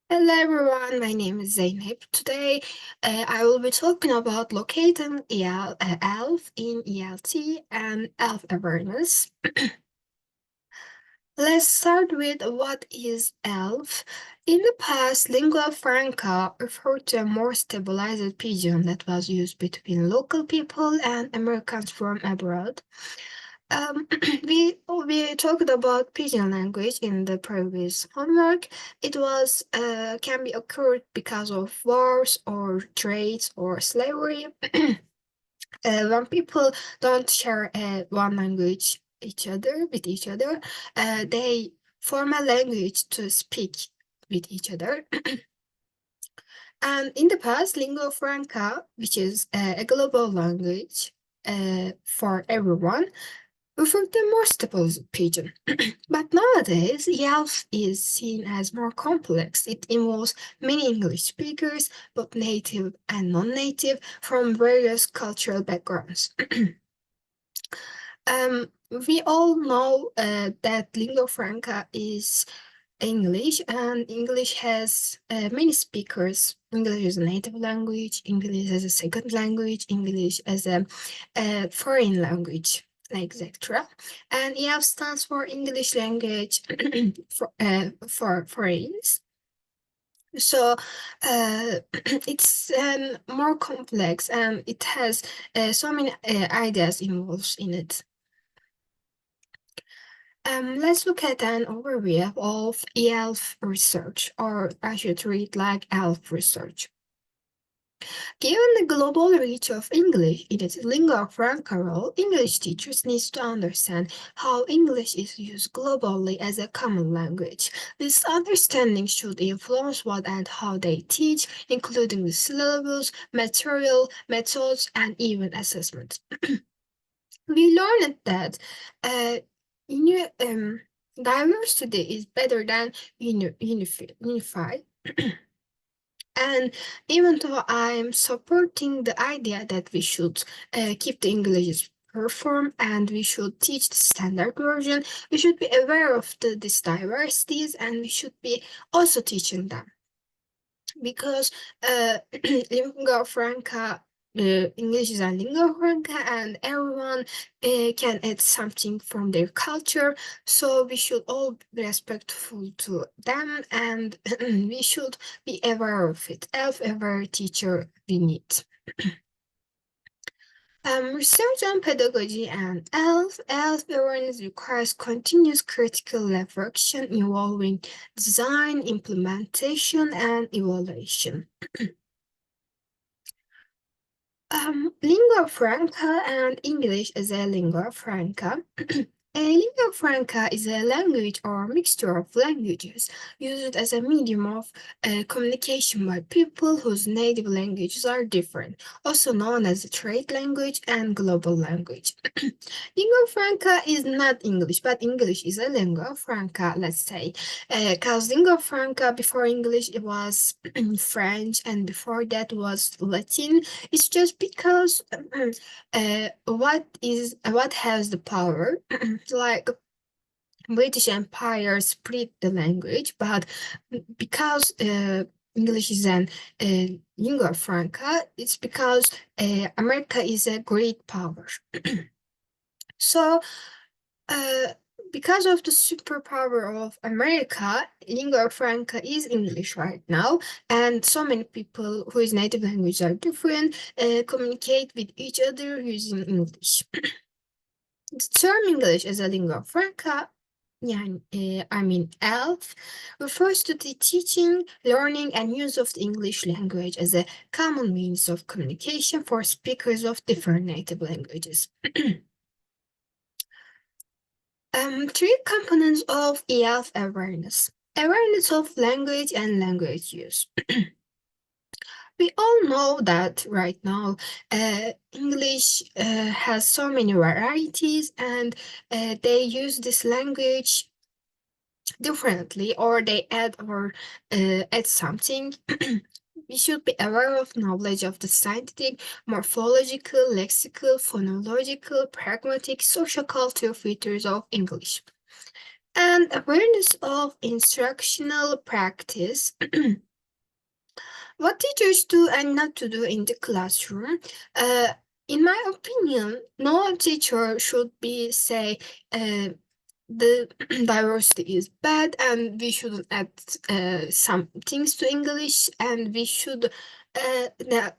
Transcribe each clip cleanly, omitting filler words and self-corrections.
Hello everyone, my name is Zeynep. Today I will be talking about locating ELF in ELT and ELF awareness. Let's start with what is ELF. In the past, lingua franca referred to a more stabilized pidgin that was used between local people and Americans from abroad. Um, we talked about pidgin language in the previous homework. It was can be occurred because of wars or trades or slavery. When people don't share one language with each other, they form a language to speak with each other. And in the past, lingua franca, which is a global language for everyone, referred to more stable pidgin. But nowadays, Yelp is seen as more complex. It involves many English speakers, both native and non-native, from various cultural backgrounds. We all know that lingua franca is English, and English has many speakers. English is a native language, English as a second language, English as a foreign language, etc. And EF stands for English language for foreigners. So it's more complex and it has so many ideas involved in it. Let's look at an overview of ELF research, or I should read like ELF research. Given the global reach of English in its lingua franca role, English teachers need to understand how English is used globally as a common language. This understanding should influence what and how they teach, including the syllabus, material, methods, and even assessment. We learned that uh, uni- um, diversity is better than unified. And even though I'm supporting the idea that we should keep the English perform and we should teach the standard version, we should be aware of these diversities and we should be also teaching them because lingua franca, English is a lingua franca, and everyone can add something from their culture. So we should all be respectful to them, and we should be aware of it. Every teacher we need. Research on pedagogy and health awareness requires continuous critical reflection involving design, implementation, and evaluation. Lingua franca and English as a lingua franca. A lingua franca is a language or mixture of languages used as a medium of communication by people whose native languages are different, also known as a trade language and global language. Lingua franca is not English, but English is a lingua franca, let's say. Because lingua franca before English it was French, and before that was Latin. It's just because what has the power? Like British Empire split the language, but because English is an lingua franca, it's because America is a great power. So, uh, because of the superpower of America, lingua franca is English right now, and so many people whose native language are different communicate with each other using English. The term English as a lingua franca, ELF, refers to the teaching, learning, and use of the English language as a common means of communication for speakers of different native languages. Three components of ELF awareness. Awareness of language and language use. We all know that right now, English has so many varieties and they use this language differently or they add something. We should be aware of knowledge of the scientific, morphological, lexical, phonological, pragmatic, social cultural features of English. And awareness of instructional practice. What teachers do and not to do in the classroom. Uh, in my opinion, no teacher should be say the diversity is bad and we shouldn't add some things to English and we should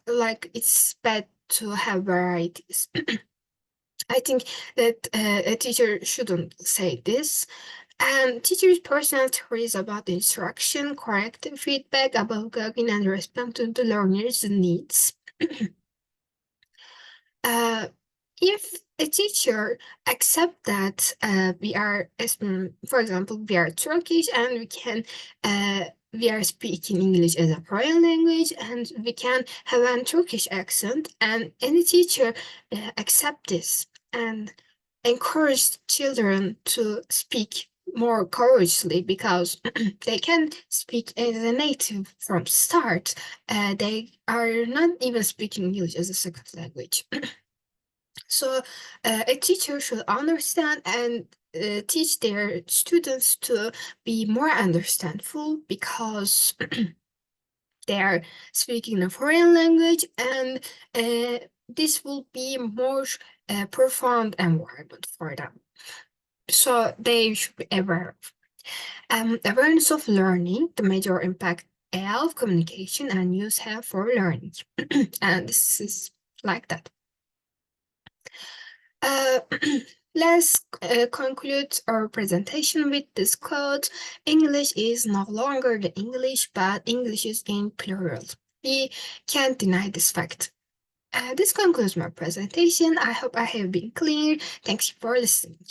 like it's bad to have varieties. I think that a teacher shouldn't say this. And teachers' personal theories about instruction, corrective feedback, about gauging and respond to the learner's needs. uh, if a teacher accept that we are, for example, we are Turkish and we are speaking English as a foreign language and we can have a Turkish accent, and any teacher accept this and encourage children to speak more courageously because they can speak as a native from start. They are not even speaking English as a second language. So a teacher should understand and teach their students to be more understandful because they are speaking a foreign language, and this will be more profound environment for them. So they should be aware of. Awareness of learning, the major impact of communication and use have for learning. And this is like that. Uh, let's conclude our presentation with this quote. English is no longer the English, but English is in plural. We can't deny this fact. This concludes my presentation. I hope I have been clear. Thanks for listening.